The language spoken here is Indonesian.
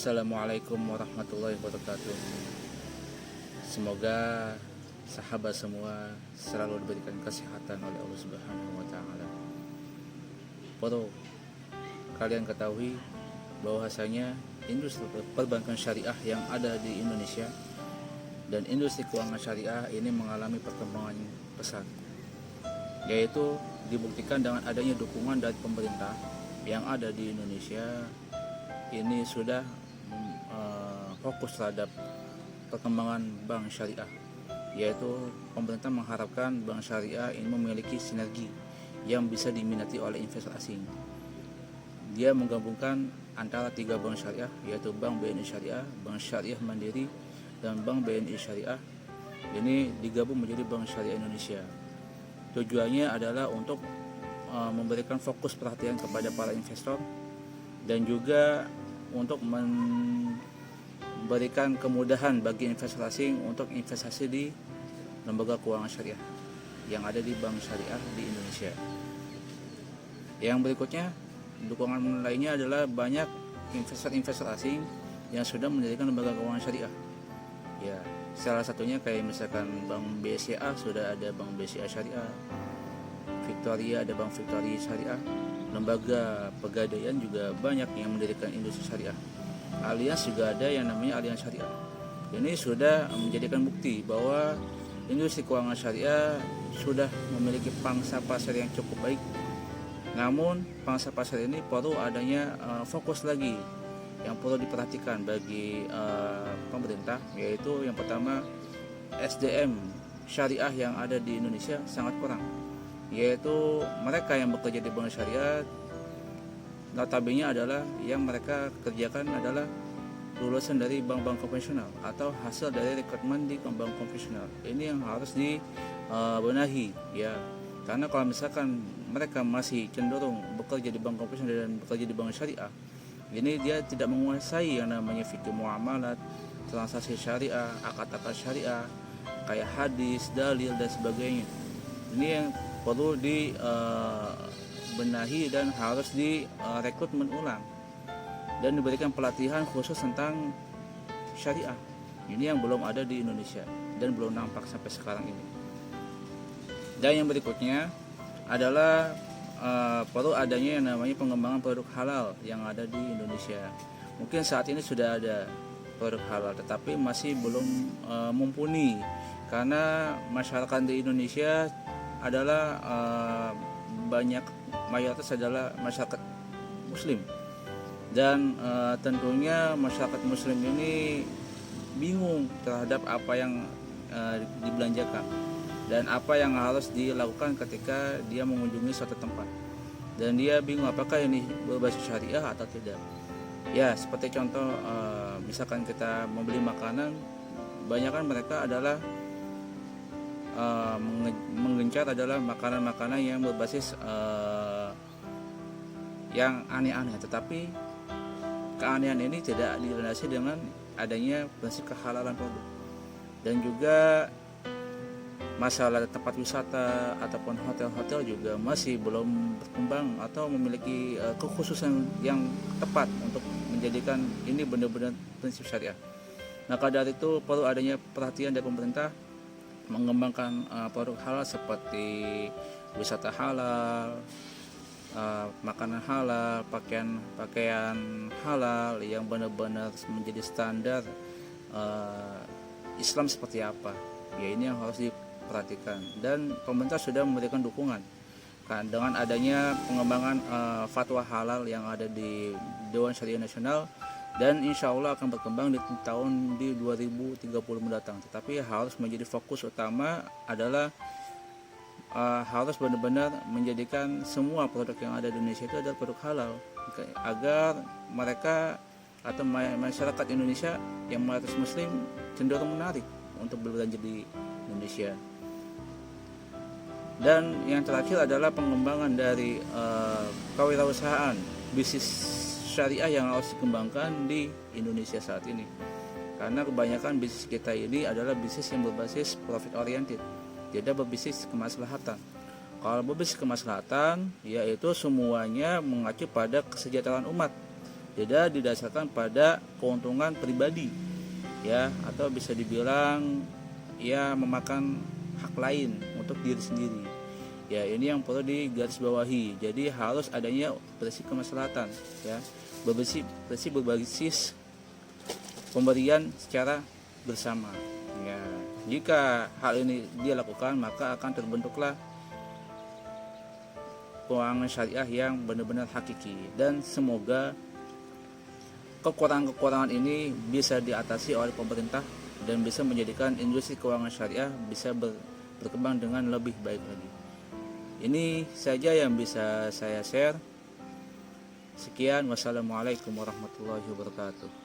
Assalamualaikum warahmatullahi wabarakatuh. Semoga sahabat semua selalu diberikan kesehatan oleh Allah Subhanahu wa taala. Perlu kalian ketahui bahwasanya industri perbankan syariah yang ada di Indonesia dan industri keuangan syariah ini mengalami perkembangan pesat, yaitu dibuktikan dengan adanya dukungan dari pemerintah yang ada di Indonesia. Ini sudah fokus terhadap perkembangan bank syariah, yaitu pemerintah mengharapkan bank syariah ini memiliki sinergi yang bisa diminati oleh investor asing. Dia menggabungkan antara 3 bank syariah, yaitu Bank BNI Syariah, Bank Syariah Mandiri, dan Bank BNI Syariah. Ini digabung menjadi Bank Syariah Indonesia. Tujuannya adalah untuk memberikan fokus perhatian kepada para investor dan juga untuk memberikan kemudahan bagi investor asing untuk investasi di lembaga keuangan syariah yang ada di bank syariah di Indonesia. Yang berikutnya, dukungan lainnya adalah banyak investor-investor asing yang sudah mendirikan lembaga keuangan syariah. Ya, salah satunya kayak misalkan Bank BCA, sudah ada Bank BCA Syariah, Victoria ada Bank Victoria Syariah. Lembaga pegadaian juga banyak yang mendirikan industri syariah. Alias juga ada yang namanya Alians Syariah. Ini sudah menjadikan bukti bahwa industri keuangan syariah sudah memiliki pangsa pasar yang cukup baik. Namun pangsa pasar ini perlu adanya fokus lagi yang perlu diperhatikan bagi pemerintah, yaitu yang pertama, SDM syariah yang ada di Indonesia sangat kurang, yaitu mereka yang bekerja di bank syariah notabene adalah yang mereka kerjakan adalah lulusan dari bank-bank konvensional atau hasil dari rekrutmen di bank konvensional. Ini yang harus dibenahi ya, karena kalau misalkan mereka masih cenderung bekerja di bank konvensional dan bekerja di bank syariah, ini dia tidak menguasai yang namanya fikih muamalat, transaksi syariah, akad-akad syariah, kayak hadis, dalil dan sebagainya. Ini yang perlu dibenahi dan harus direkrutmen ulang dan diberikan pelatihan khusus tentang syariah. Ini yang belum ada di Indonesia dan belum nampak sampai sekarang ini. Dan yang berikutnya adalah perlu adanya yang namanya pengembangan produk halal yang ada di Indonesia. Mungkin saat ini sudah ada produk halal, tetapi masih belum mumpuni karena masyarakat di Indonesia adalah banyak mayoritas adalah masyarakat muslim, dan tentunya masyarakat muslim ini bingung terhadap apa yang dibelanjakan dan apa yang harus dilakukan ketika dia mengunjungi suatu tempat, dan dia bingung apakah ini berbasis syariah atau tidak. Ya, seperti contoh misalkan kita membeli makanan, kebanyakan mereka adalah menggencar adalah makanan-makanan yang berbasis yang aneh-aneh, tetapi keanehan ini tidak dilandasi dengan adanya prinsip kehalalan produk. Dan juga masalah tempat wisata ataupun hotel-hotel juga masih belum berkembang atau memiliki kekhususan yang tepat untuk menjadikan ini benar-benar prinsip syariah. Maka dari itu perlu adanya perhatian dari pemerintah mengembangkan produk halal seperti wisata halal, makanan halal, pakaian halal yang benar-benar menjadi standar Islam seperti apa. Ya, ini yang harus diperhatikan, dan pemerintah sudah memberikan dukungan kan dengan adanya pengembangan fatwa halal yang ada di Dewan Syariah Nasional, dan insya Allah akan berkembang di tahun 2030 mendatang. Tetapi harus menjadi fokus utama adalah harus benar-benar menjadikan semua produk yang ada di Indonesia itu adalah produk halal, agar mereka atau masyarakat Indonesia yang mayoritas muslim cenderung menarik untuk berbelanja di Indonesia. Dan yang terakhir adalah pengembangan dari kewirausahaan bisnis syariah yang harus dikembangkan di Indonesia saat ini, karena kebanyakan bisnis kita ini adalah bisnis yang berbasis profit oriented, tidak berbisnis kemaslahatan. Kalau berbisnis kemaslahatan, yaitu semuanya mengacu pada kesejahteraan umat, tidak didasarkan pada keuntungan pribadi ya, atau bisa dibilang ya memakan hak lain untuk diri sendiri. Ya, ini yang perlu digarisbawahi. Jadi harus adanya prinsip kemaslahatan ya, prinsip berbasis pemberian secara bersama. Ya, jika hal ini dia lakukan, maka akan terbentuklah keuangan syariah yang benar-benar hakiki, dan semoga kekurangan-kekurangan ini bisa diatasi oleh pemerintah dan bisa menjadikan industri keuangan syariah bisa berkembang dengan lebih baik lagi. Ini saja yang bisa saya share. Sekian, wassalamualaikum warahmatullahi wabarakatuh.